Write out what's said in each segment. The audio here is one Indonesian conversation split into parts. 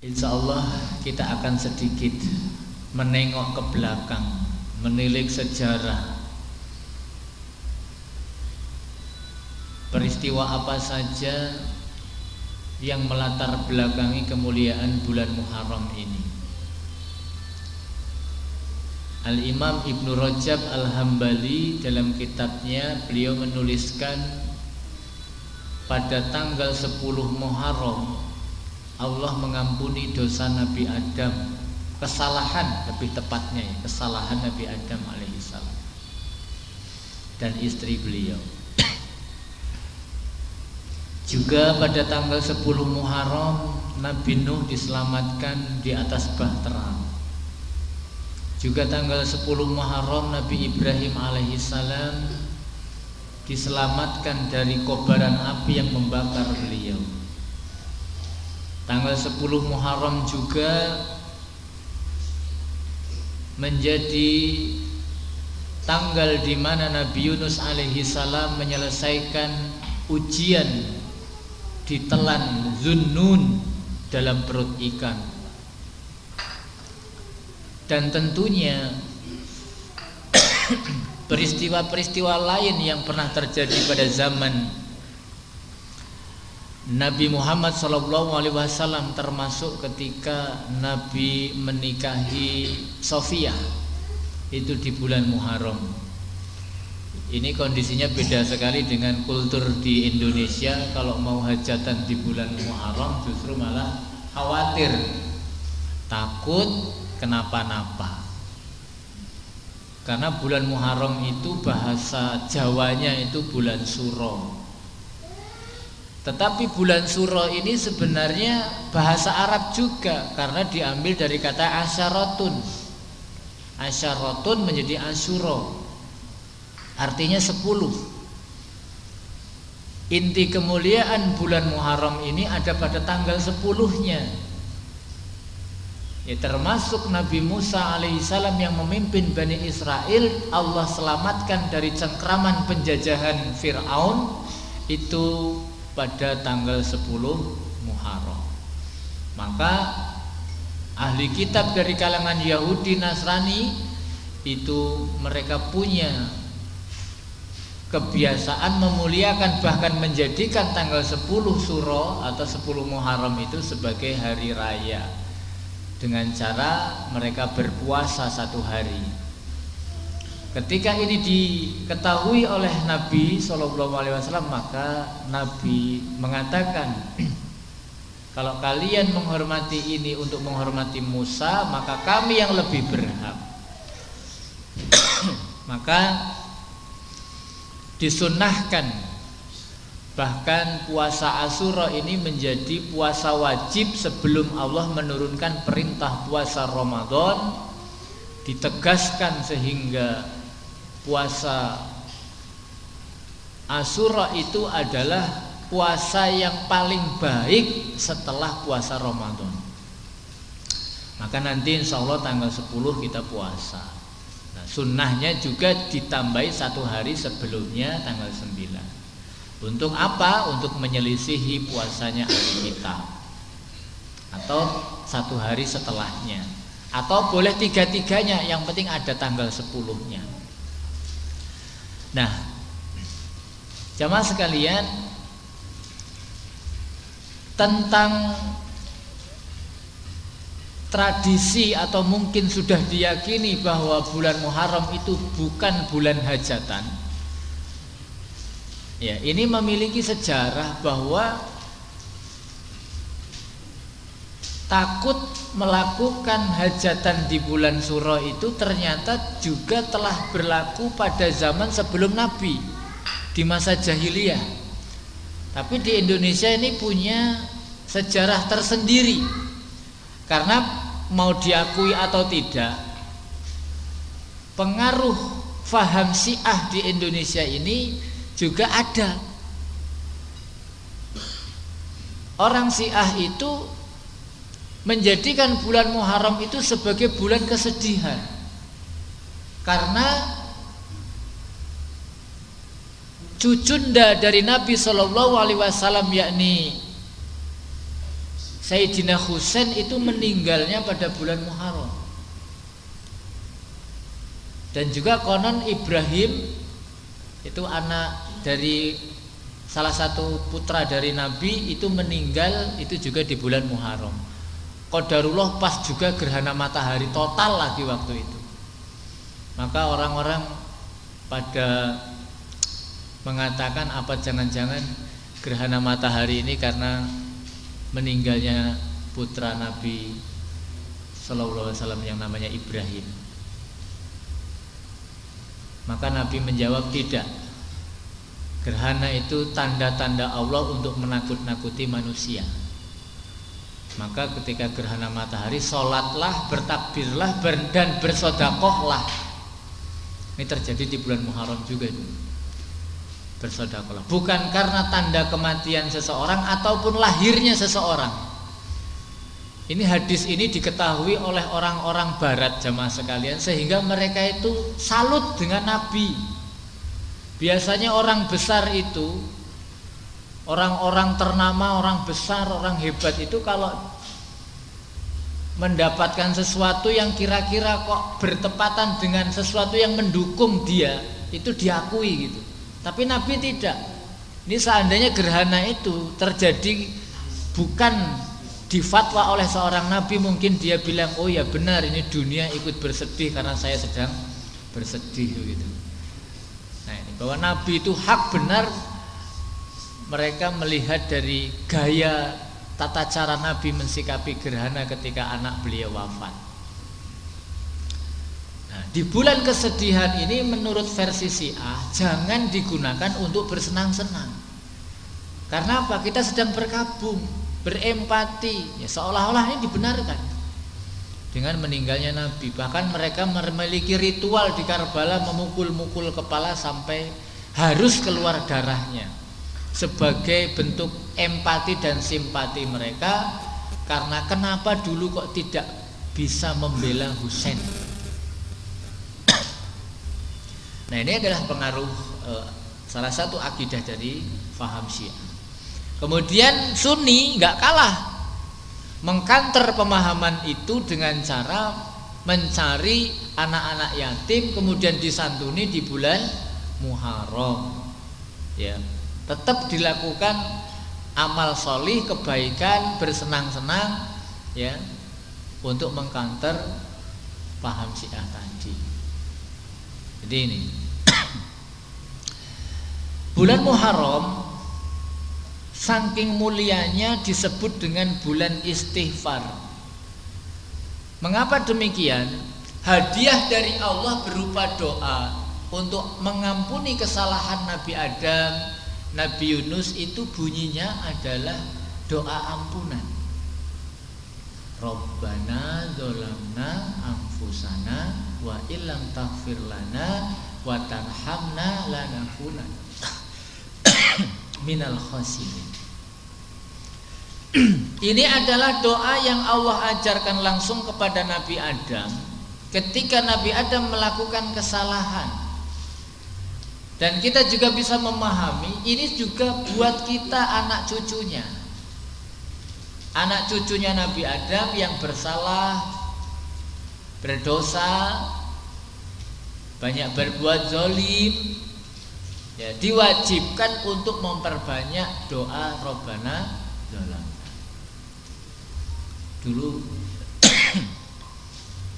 Insya Allah kita akan sedikit menengok ke belakang, menilik sejarah peristiwa apa saja yang melatar belakangi kemuliaan bulan Muharram ini. Al-Imam Ibnu Rajab Al-Hambali dalam kitabnya beliau menuliskan pada tanggal 10 Muharram Allah mengampuni dosa Nabi Adam, kesalahan lebih tepatnya ya, kesalahan Nabi Adam alaihissalam dan istri beliau. Juga pada tanggal 10 Muharram Nabi Nuh diselamatkan di atas bahtera. Juga tanggal 10 Muharram Nabi Ibrahim alaihissalam diselamatkan dari kobaran api yang membakar beliau. Tanggal 10 Muharram juga menjadi tanggal di mana Nabi Yunus alaihissalam menyelesaikan ujian ditelan Zunnun dalam perut ikan. Dan tentunya peristiwa-peristiwa lain yang pernah terjadi pada zaman Nabi Muhammad SAW, termasuk ketika Nabi menikahi Sofiyah itu di bulan Muharram. Ini kondisinya beda sekali dengan kultur di Indonesia. Kalau mau hajatan di bulan Muharram justru malah khawatir, takut kenapa-napa. Karena bulan Muharram itu bahasa Jawanya itu bulan Suro. Tetapi bulan Suro ini sebenarnya bahasa Arab juga, karena diambil dari kata asyaratun. Asyaratun menjadi asyuro, artinya 10. Inti kemuliaan bulan Muharram ini ada pada tanggal 10-nya. Ya, termasuk Nabi Musa alaihissalam yang memimpin Bani Israel, Allah selamatkan dari cengkraman penjajahan Fir'aun itu pada tanggal 10 Muharram. Maka ahli kitab dari kalangan Yahudi Nasrani itu mereka punya kebiasaan memuliakan, bahkan menjadikan tanggal 10 Suro atau 10 Muharram itu sebagai hari raya, dengan cara mereka berpuasa 1 hari. Ketika ini diketahui oleh Nabi SAW, maka Nabi mengatakan, kalau kalian menghormati ini untuk menghormati Musa, maka kami yang lebih berhak. Maka disunnahkan, bahkan puasa Asyura ini menjadi puasa wajib sebelum Allah menurunkan perintah puasa Ramadan. Ditegaskan sehingga puasa Asyura itu adalah puasa yang paling baik setelah puasa Ramadan. Maka nanti insya Allah tanggal 10 kita puasa. Nah, sunnahnya juga ditambahi 1 hari sebelumnya, tanggal 9. Untuk apa? Untuk menyelisihi puasanya ahli kitab, atau 1 hari setelahnya, atau boleh 3-3-nya, yang penting ada tanggal 10-nya. Nah, jamaah sekalian, tentang tradisi atau mungkin sudah diyakini bahwa bulan Muharram itu bukan bulan hajatan. Ya, ini memiliki sejarah bahwa takut melakukan hajatan di bulan Suro itu ternyata juga telah berlaku pada zaman sebelum Nabi, di masa jahiliyah. Tapi di Indonesia ini punya sejarah tersendiri, karena mau diakui atau tidak, pengaruh faham Syiah di Indonesia ini juga ada. Orang Syiah itu menjadikan bulan Muharram itu sebagai bulan kesedihan, karena cucunda dari Nabi SAW, yakni Sayyidina Husain itu meninggalnya pada bulan Muharram. Dan juga konon Ibrahim itu anak dari salah satu putra dari Nabi itu meninggal itu juga di bulan Muharram. Qadarullah pas juga gerhana matahari total lagi waktu itu. Maka orang-orang pada mengatakan apa jangan-jangan gerhana matahari ini karena meninggalnya putra Nabi Sallallahu Alaihi Wasallam yang namanya Ibrahim. Maka Nabi menjawab tidak. Gerhana itu tanda-tanda Allah untuk menakut-nakuti manusia. Maka ketika gerhana matahari, sholatlah, bertakbirlah, dan bersodakohlah. Ini terjadi di bulan Muharram juga itu. Bersodakohlah. Bukan karena tanda kematian seseorang ataupun lahirnya seseorang. Ini hadis ini diketahui oleh orang-orang Barat jamaah sekalian, sehingga mereka itu salut dengan Nabi. Biasanya orang besar itu, orang-orang ternama, orang besar, orang hebat itu kalau mendapatkan sesuatu yang kira-kira kok bertepatan dengan sesuatu yang mendukung dia, itu diakui gitu. Tapi Nabi tidak. Ini seandainya gerhana itu terjadi bukan difatwa oleh seorang Nabi, mungkin dia bilang, oh ya benar ini dunia ikut bersedih karena saya sedang bersedih gitu. Nah ini bahwa Nabi itu hak benar. Mereka melihat dari gaya tata cara Nabi mensikapi gerhana ketika anak beliau wafat. Nah, di bulan kesedihan ini menurut versi Syiah jangan digunakan untuk bersenang-senang. Karena apa? Kita sedang berkabung, berempati, ya seolah-olah ini dibenarkan dengan meninggalnya Nabi. Bahkan mereka memiliki ritual di Karbala memukul-mukul kepala sampai harus keluar darahnya, sebagai bentuk empati dan simpati mereka karena kenapa dulu kok tidak bisa membela Husain. Nah ini adalah pengaruh salah satu akidah dari faham Syiah. Kemudian Sunni nggak kalah mengkanter pemahaman itu dengan cara mencari anak-anak yatim kemudian disantuni di bulan Muharram. Ya. Tetap dilakukan amal solih, kebaikan, bersenang-senang, ya, untuk mengkanter paham Syiah tadi. Jadi ini bulan Muharram saking mulianya disebut dengan bulan istighfar. Mengapa demikian? Hadiah dari Allah berupa doa untuk mengampuni kesalahan Nabi Adam, Nabi Yunus itu bunyinya adalah doa ampunan. Rabbana dzalamna anfusana wa illam taghfir lana wa tarhamna lanakunanna minal khasirin. Ini adalah doa yang Allah ajarkan langsung kepada Nabi Adam ketika Nabi Adam melakukan kesalahan. Dan kita juga bisa memahami ini juga buat kita anak cucunya. Anak cucunya Nabi Adam yang bersalah, berdosa, banyak berbuat zalim, ya diwajibkan untuk memperbanyak doa Rabbana dzalamna. Dulu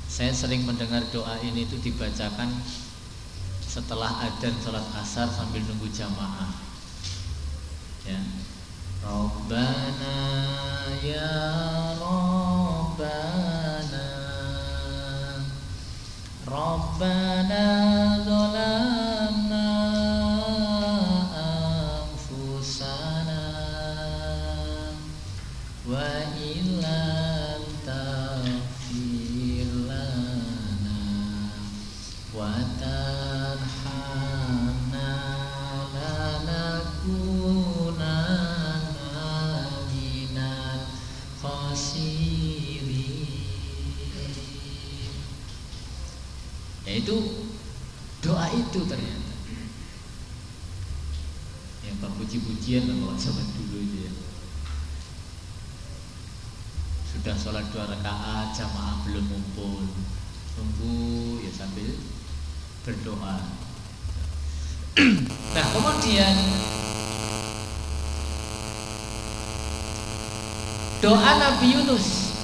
saya sering mendengar doa ini itu dibacakan setelah adzan salat asar sambil nunggu jamaah. Ya. Rabbana ya Rabbana Rabbana dzalamna anfusana wa illam taghfir lana wa itu doa itu ternyata yang puji-pujian lah kalau zaman dulu itu ya. sudah sholat 2 rakaat, jamaah belum ngumpul, tunggu ya sambil berdoa. Nah kemudian doa Nabi Yunus,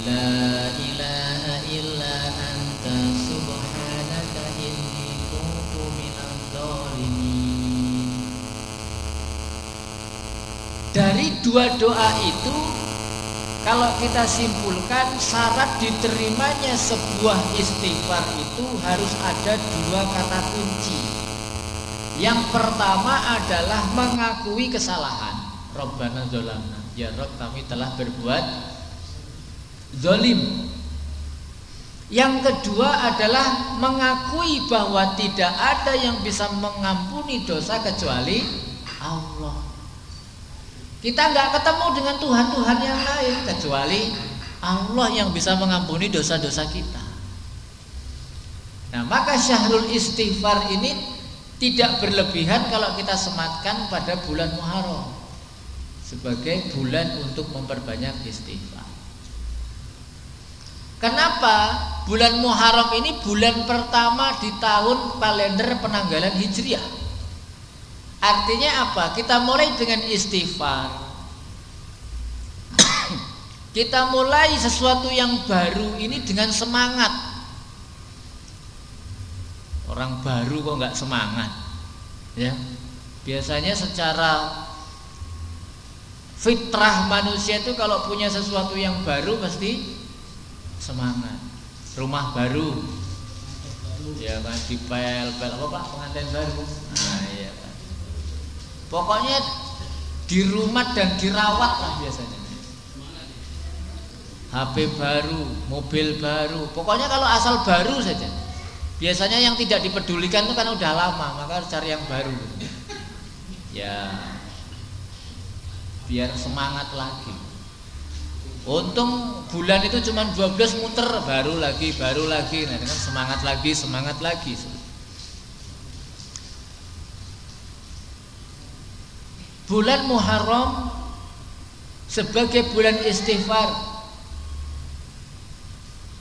La ilaha illa anta subhanaka inni kuntu minadh dhalimin. Dari dua doa itu kalau kita simpulkan, syarat diterimanya sebuah istighfar itu harus ada 2 kata kunci. Yang pertama adalah mengakui kesalahan. Rabbana dzalamna, ya Rabb kami telah berbuat zalim. Yang kedua adalah mengakui bahwa tidak ada yang bisa mengampuni dosa kecuali Allah. Kita nggak ketemu dengan Tuhan-Tuhan yang lain kecuali Allah yang bisa mengampuni dosa-dosa kita. Nah, maka syahrul istighfar ini tidak berlebihan kalau kita sematkan pada bulan Muharram sebagai bulan untuk memperbanyak istighfar. Kenapa bulan Muharram ini bulan pertama di tahun kalender penanggalan Hijriah? Artinya apa? Kita mulai dengan istighfar. Kita mulai sesuatu yang baru ini dengan semangat. Orang baru kok nggak semangat, ya? Biasanya secara fitrah manusia itu kalau punya sesuatu yang baru pasti semangat. Rumah baru, ya kan, dipel apa Pak, pengantin baru. Nah, iya kan. Pokoknya dirumat dan dirawat lah biasanya. HP baru, mobil baru, pokoknya kalau asal baru saja. Biasanya yang tidak dipedulikan itu kan udah lama, maka harus cari yang baru. Ya, biar semangat lagi. Untung bulan itu cuma 12 muter, baru lagi. Nah, kan semangat lagi. Bulan Muharram sebagai bulan istighfar.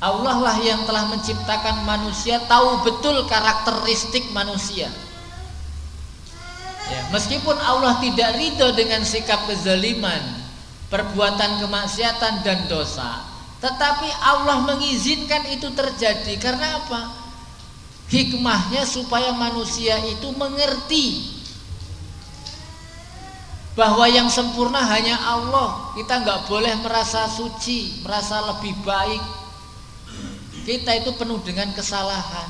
Allah lah yang telah menciptakan manusia, tahu betul karakteristik manusia. Ya, meskipun Allah tidak ridho dengan sikap kezaliman, perbuatan kemaksiatan dan dosa, tetapi Allah mengizinkan itu terjadi karena apa? Hikmahnya supaya manusia itu mengerti bahwa yang sempurna hanya Allah. Kita nggak boleh merasa suci, merasa lebih baik. Kita itu penuh dengan kesalahan.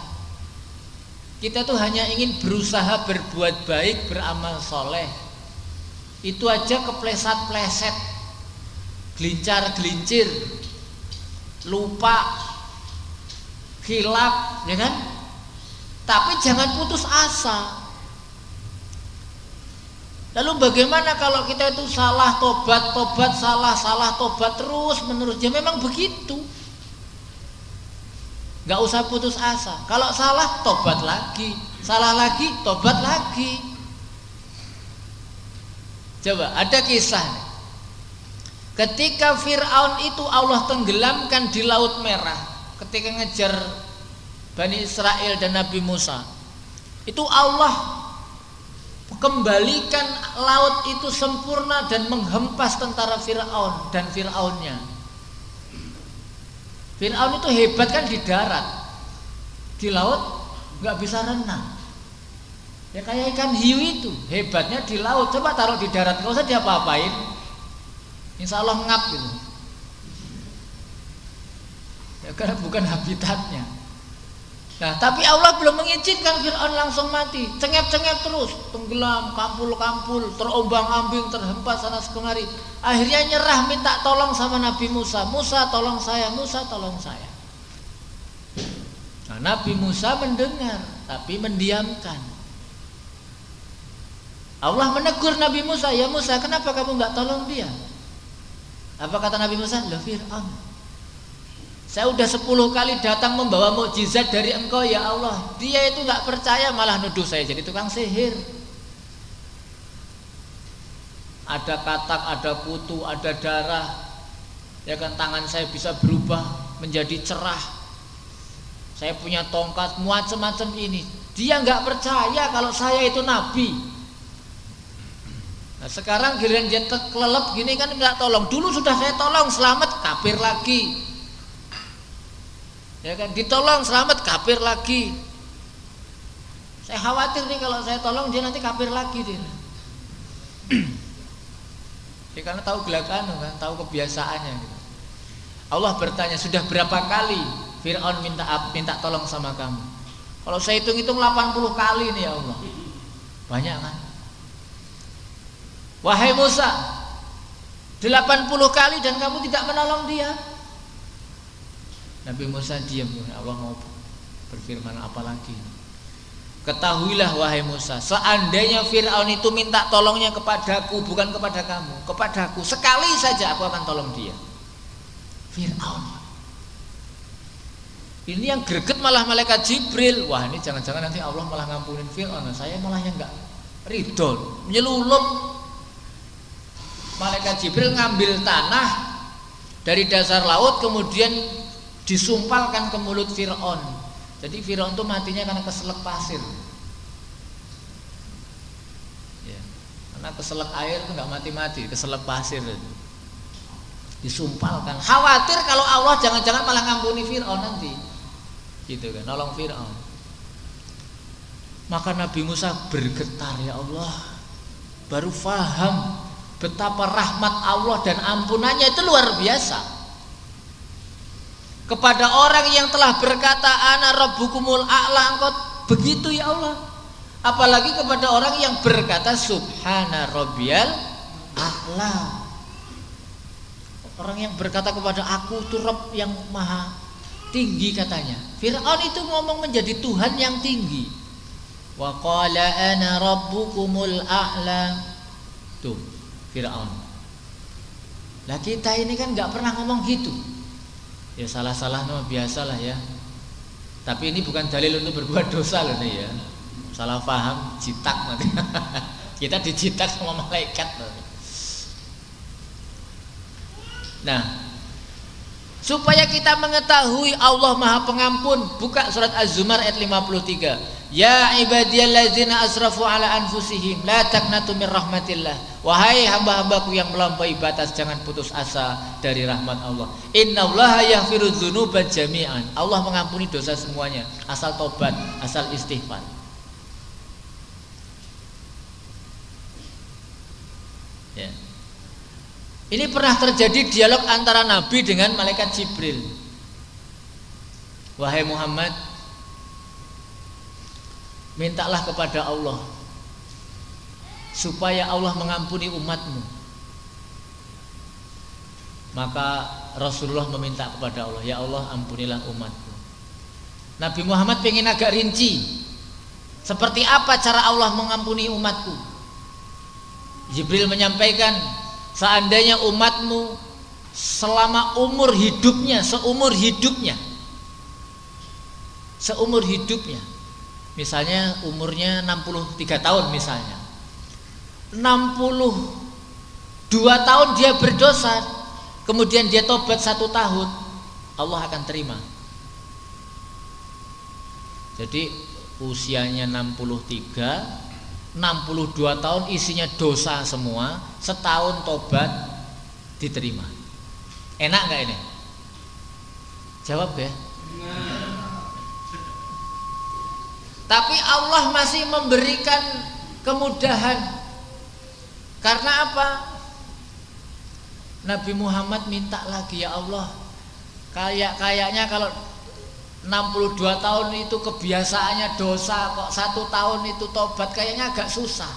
Kita tuh hanya ingin berusaha berbuat baik, beramal soleh. Itu aja keplesat-pleset, gelincar-gelincir, lupa, khilaf, ya kan? Tapi jangan putus asa. Lalu bagaimana kalau kita itu salah tobat, salah tobat terus menerus? Ya memang begitu. Gak usah putus asa. Kalau salah, tobat lagi. Salah lagi, tobat lagi. Coba, ada kisah nih. Ketika Fir'aun itu Allah tenggelamkan di Laut Merah, ketika ngejar Bani Israel dan Nabi Musa, itu Allah kembalikan laut itu sempurna dan menghempas tentara Fir'aun dan Fir'aunnya. Fir'aun itu hebat kan di darat, di laut nggak bisa renang. Ya kayak ikan hiu itu, hebatnya di laut. Coba taruh di darat, nggak usah diapa-apain, insya Allah ngap gitu. Ya karena bukan habitatnya. Nah, tapi Allah belum mengizinkan Fir'aun langsung mati, cengep-cengep terus, tenggelam, kampul-kampul, terombang-ambing, terhempas sana kemari. Akhirnya nyerah, minta tolong sama Nabi Musa. Musa tolong saya, Musa tolong saya. Nah, Nabi Musa mendengar, tapi mendiamkan. Allah menegur Nabi Musa, ya Musa, kenapa kamu nggak tolong dia? Apa kata Nabi Musa? Lah Fir'aun, saya udah 10 kali datang membawa mukjizat dari engkau ya Allah. Dia itu gak percaya, malah nuduh saya jadi tukang sihir. Ada katak, ada kutu, ada darah. Ya kan, tangan saya bisa berubah menjadi cerah. Saya punya tongkat, macam-macam ini. Dia nggak percaya kalau saya itu nabi. Nah sekarang giliran dia kelelep gini kan nggak tolong. Dulu sudah saya tolong, selamat, kafir lagi. Ya kan, ditolong selamat, kafir lagi. Saya khawatir nih kalau saya tolong dia nanti kafir lagi dia. Ya, karena tahu gelakan kan, tahu kebiasaannya gitu. Allah bertanya, sudah berapa kali Fir'aun minta tolong sama kamu? Kalau saya hitung-hitung 80 kali nih ya Allah. Banyak kan? Wahai Musa, 80 kali dan kamu tidak menolong dia. Nabi Musa diam. Allah mau berfirman apa lagi? Ketahuilah wahai Musa, seandainya Fir'aun itu minta tolongnya kepadaku, bukan kepada kamu, kepadaku, sekali saja aku akan tolong dia. Fir'aun. Ini yang greget malah malaikat Jibril. Wah, ini jangan-jangan nanti Allah malah ngampunin Fir'aun. Saya malah yang enggak ridho, nyelulup. Malaikat Jibril ngambil tanah dari dasar laut kemudian disumpalkan ke mulut Fir'aun. Jadi Fir'aun itu matinya karena keselak pasir. Ya, karena keselak air itu nggak mati-mati, keselak pasir. Disumpalkan. Khawatir kalau Allah jangan-jangan malah ngampuni Fir'aun nanti. Gitu kan, nolong Fir'aun. Maka Nabi Musa bergetar, ya Allah. Baru faham betapa rahmat Allah dan ampunannya itu luar biasa. Kepada orang yang telah berkata ana rabbukumul a'la, engkau begitu ya Allah. Apalagi kepada orang yang berkata subhana rabbiyal a'la. Orang yang berkata kepada aku itu Rabb yang maha tinggi katanya. Fir'aun itu ngomong menjadi Tuhan yang tinggi. Wa qala ana rabbukumul a'la. Tuh Fir'aun. Lah kita ini kan nggak pernah ngomong gitu. Ya salah-salah no, biasalah ya. Tapi ini bukan dalil untuk berbuat dosa loh nih ya. Salah paham, jitak nanti. Kita dijitak sama malaikat loh. Nah, supaya kita mengetahui Allah Maha Pengampun, buka surat Az-Zumar ayat 53. Ya ibadiyallazina asrafu ala anfusihim la taqnatu mir rahmatillah. Wahai hamba-hambaku yang melampaui batas, jangan putus asa dari rahmat Allah. Innallaha yaghfiru dzunuba jami'an. Allah mengampuni dosa semuanya asal tobat, asal istighfar. Ya. Ini pernah terjadi dialog antara Nabi dengan malaikat Jibril. Wahai Muhammad, mintalah kepada Allah supaya Allah mengampuni umatmu. Maka Rasulullah meminta kepada Allah, ya Allah ampunilah umatku. Nabi Muhammad pengen agak rinci, seperti apa cara Allah mengampuni umatku. Jibril menyampaikan, seandainya umatmu selama umur hidupnya, seumur hidupnya, misalnya umurnya 63 tahun misalnya, 62 tahun dia berdosa, kemudian dia tobat 1 tahun, Allah akan terima. Jadi usianya 63, 62 tahun isinya dosa semua, setahun tobat diterima. Enak gak ini? Jawab ya. Tapi Allah masih memberikan kemudahan. Karena apa? Nabi Muhammad minta lagi, ya Allah, kayaknya kalau 62 tahun itu kebiasaannya dosa, kok 1 tahun itu tobat kayaknya agak susah.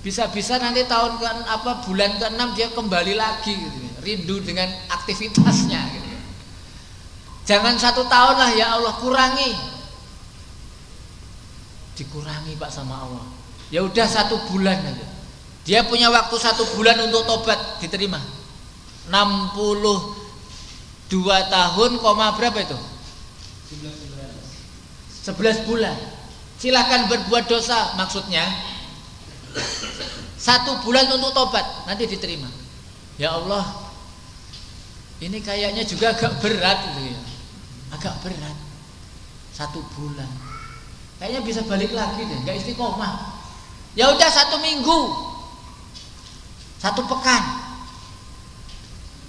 Bisa-bisa nanti tahun bulan ke-6 dia kembali lagi gitu, rindu dengan aktivitasnya gitu. Jangan 1 tahun lah ya Allah, kurangi. Dikurangi Pak sama Allah. Ya udah 1 bulan aja. Dia punya waktu 1 bulan untuk tobat, diterima. 62 tahun, berapa itu? 11 bulan. Silahkan berbuat dosa, maksudnya 1 bulan untuk tobat, nanti diterima. Ya Allah, Ini kayaknya juga agak berat gitu ya. Agak berat. 1 bulan. Kayaknya bisa balik lagi deh, enggak istiqomah. Ya udah 1 minggu. 1 pekan.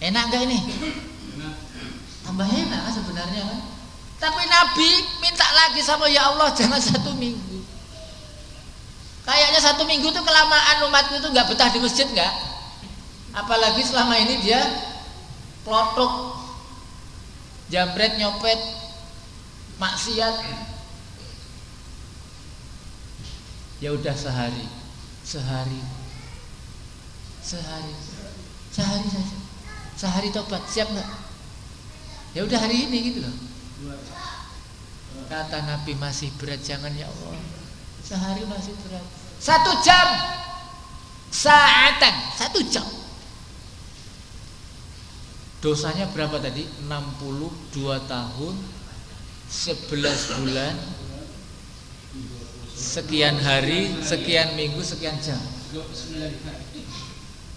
Enak enggak ini? Tambah enak kan sebenarnya kan. Tapi Nabi minta lagi sama ya Allah, jangan 1 minggu. Kayaknya 1 minggu tuh kelamaan, umatku itu enggak betah di masjid enggak? Apalagi selama ini dia klotok, jambret, nyopet, maksiat. Ya udah sehari saja. Sehari tobat, siap nggak? Ya udah hari ini gitu loh. Kata Nabi, masih berat, jangan ya Allah. Sehari masih berat. 1 jam, saatan, 1 jam. Dosanya berapa tadi? 62 tahun 11 bulan sekian hari, sekian minggu, sekian jam.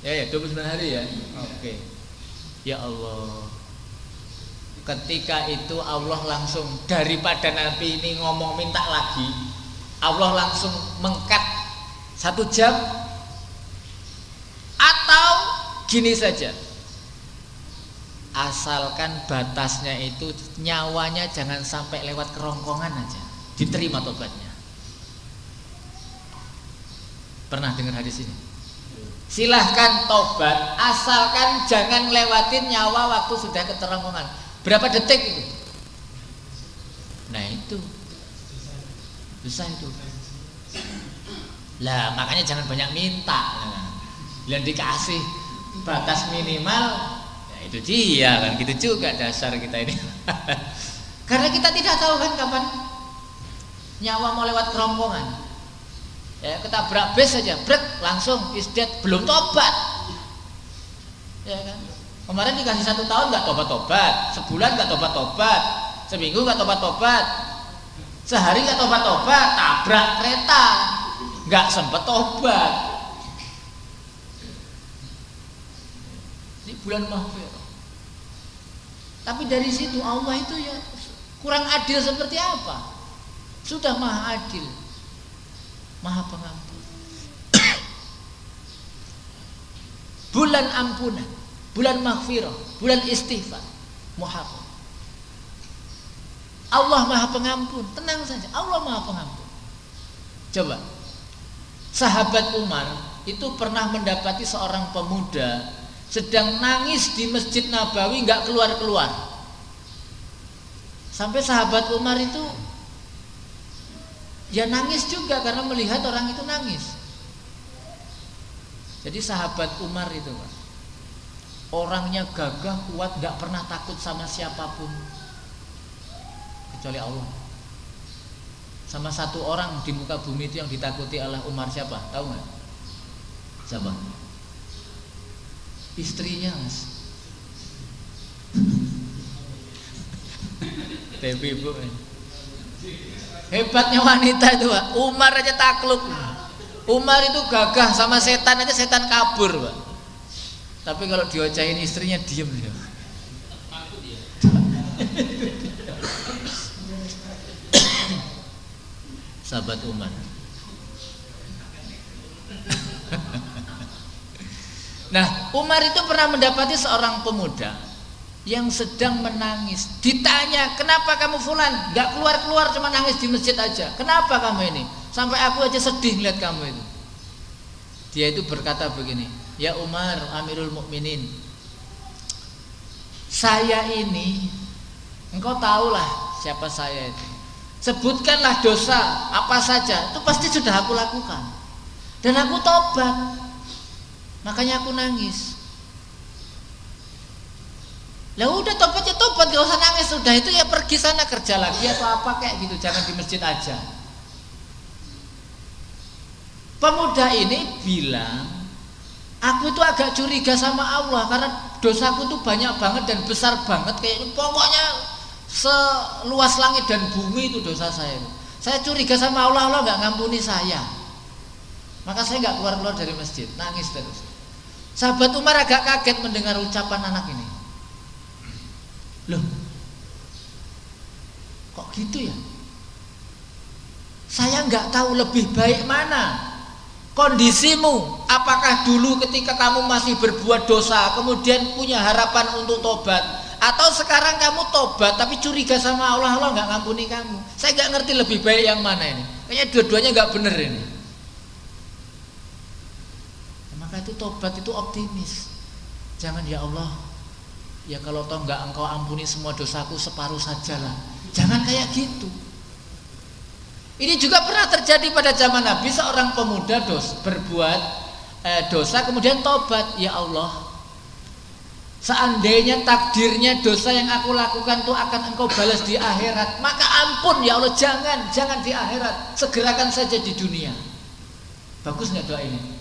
29 hari ya. Oke. Ya Allah. Ketika itu Allah langsung, daripada Nabi ini ngomong minta lagi, Allah langsung mengkat 1 jam. Atau gini saja, asalkan batasnya itu nyawanya jangan sampai lewat kerongkongan aja, diterima tobatnya. Pernah dengar hadis ini? Silahkan tobat, asalkan jangan lewatin nyawa waktu sudah ke kerongkongan. Berapa detik itu? Nah itu susah itu. Lah makanya jangan banyak minta. Yang dikasih batas minimal, ya itu dia kan, gitu juga dasar kita ini. Karena kita tidak tahu kan kapan nyawa mau lewat kerongkongan. Ya ketabrak bus saja, brek langsung isdet, belum tobat. Ya kan? Kemarin dikasih 1 tahun nggak tobat-tobat, sebulan nggak tobat-tobat, seminggu nggak tobat-tobat, sehari nggak tobat-tobat, tabrak kereta, nggak sempet tobat. Ini bulan Maghfirah. Tapi dari situ Allah itu ya kurang adil seperti apa? Sudah Maha Adil, Maha Pengampun. Bulan ampunan, bulan maghfirah, bulan istighfar, Muharram. Allah Maha Pengampun, tenang saja, Allah Maha Pengampun. Coba, sahabat Umar itu pernah mendapati seorang pemuda sedang nangis di Masjid Nabawi, nggak keluar-keluar. Sampai sahabat Umar itu ya nangis juga karena melihat orang itu nangis. Jadi sahabat Umar itu orangnya gagah, kuat, gak pernah takut sama siapapun kecuali Allah. Sama 1 orang di muka bumi itu yang ditakuti oleh Umar, siapa? Tahu nggak? Siapa? Istrinya, Mas. Tapi ibu, hebatnya wanita itu, Pak. Umar aja takluk. Umar itu gagah, sama setan aja setan kabur, Pak. Tapi kalau diocahin istrinya diem dia. Sahabat Umar. Nah, Umar itu pernah mendapati seorang pemuda yang sedang menangis. Ditanya, kenapa kamu fulan? Gak keluar-keluar, cuma nangis di masjid aja. Kenapa kamu ini? Sampai aku aja sedih lihat kamu itu. Dia itu berkata begini, ya Umar, Amirul Mukminin, saya ini, engkau tahulah siapa saya itu. Sebutkanlah dosa apa saja, itu pasti sudah aku lakukan. Dan aku tobat, makanya aku nangis. Lah udah tobat ya tobat, gak usah nangis, sudah itu ya pergi sana kerja lagi atau apa kayak gitu, jangan di masjid aja. Pemuda ini bilang, aku itu agak curiga sama Allah karena dosaku tuh banyak banget dan besar banget, kayak pokoknya seluas langit dan bumi itu dosa saya. Saya curiga sama Allah, Allah nggak ngampuni saya. Maka saya nggak keluar-keluar dari masjid, nangis terus. Sahabat Umar agak kaget mendengar ucapan anak ini. Loh, kok gitu ya? Saya nggak tahu lebih baik mana kondisimu. Apakah dulu ketika kamu masih berbuat dosa kemudian punya harapan untuk tobat, atau sekarang kamu tobat tapi curiga sama Allah, Allah nggak ngampuni kamu? Saya nggak ngerti lebih baik yang mana ini. Kayaknya dua-duanya nggak bener ini. Maka itu tobat itu optimis. Jangan ya Allah, ya kalau toh nggak engkau ampuni semua dosaku separuh sajalah. Jangan kayak gitu. Ini juga pernah terjadi pada zaman Nabi, seorang pemuda berbuat dosa kemudian tobat. Ya Allah, seandainya takdirnya dosa yang aku lakukan itu akan engkau balas di akhirat, maka ampun ya Allah, jangan di akhirat, segerakan saja di dunia. Bagus nggak doa ini?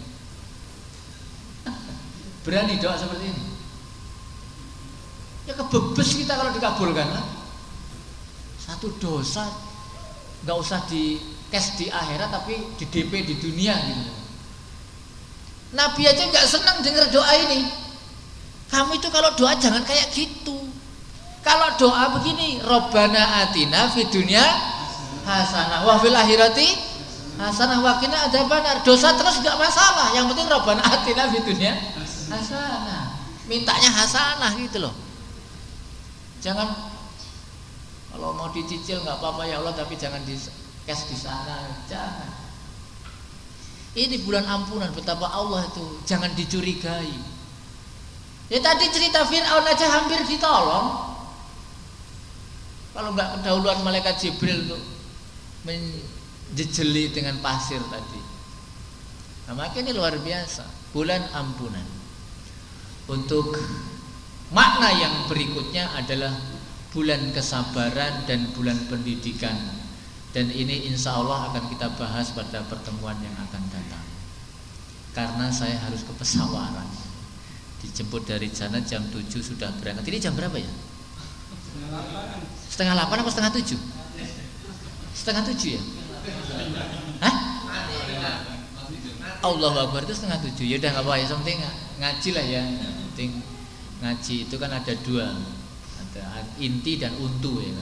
Berani doa seperti ini? Ya kebebes kita kalau dikabulkan. Satu dosa nggak usah di cash di akhirat tapi di DP di dunia gitu. Nabi aja nggak senang dengar doa ini. Kamu itu kalau doa jangan kayak gitu. Kalau doa begini, Robbana atina fid dunya hasanah wa fil akhirati hasanah wa qina adzabannar. Dosa terus nggak masalah, yang penting Robbana atina fid dunya hasanah. Mintanya hasanah gitu loh. Jangan kalau mau dicicil nggak apa-apa ya Allah, tapi jangan di cash di sana, jangan. Ini bulan ampunan, betapa Allah itu jangan dicurigai. Ya tadi cerita Fir'aun aja hampir ditolong. Kalau nggak kedahuluan malaikat Jibril tuh menjejeli dengan pasir tadi. Nah makanya ini luar biasa, bulan ampunan. Untuk makna yang berikutnya adalah bulan kesabaran dan bulan pendidikan, dan ini insya Allah akan kita bahas pada pertemuan yang akan datang. Karena saya harus ke Pesawaran, dijemput dari sana jam 7 sudah berangkat. Ini jam berapa ya? Setengah 8 apa setengah 7? Setengah 7 ya? Hah? Allahu Akbar, itu setengah 7. Ya udah nggak apa-apa ya, penting ngaji lah ya. Penting ngaji itu kan ada dua, inti dan untu ya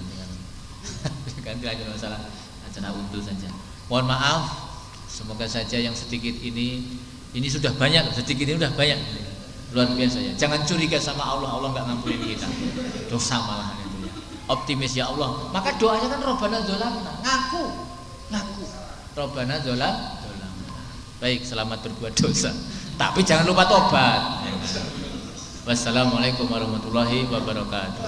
kan tidak ada masalah, acara untu saja. Mohon maaf, semoga saja yang sedikit ini sudah banyak, sedikit ini sudah banyak, luar biasa ya. Jangan curiga sama Allah, Allah nggak ngampunin kita, dosa malahan itu ya. Optimis ya Allah, maka doanya kan Robbana dzolamna, ngaku Robbana dzolamna. Baik, selamat berbuat dosa, tapi jangan lupa tobat. Wassalamualaikum warahmatullahi wabarakatuh.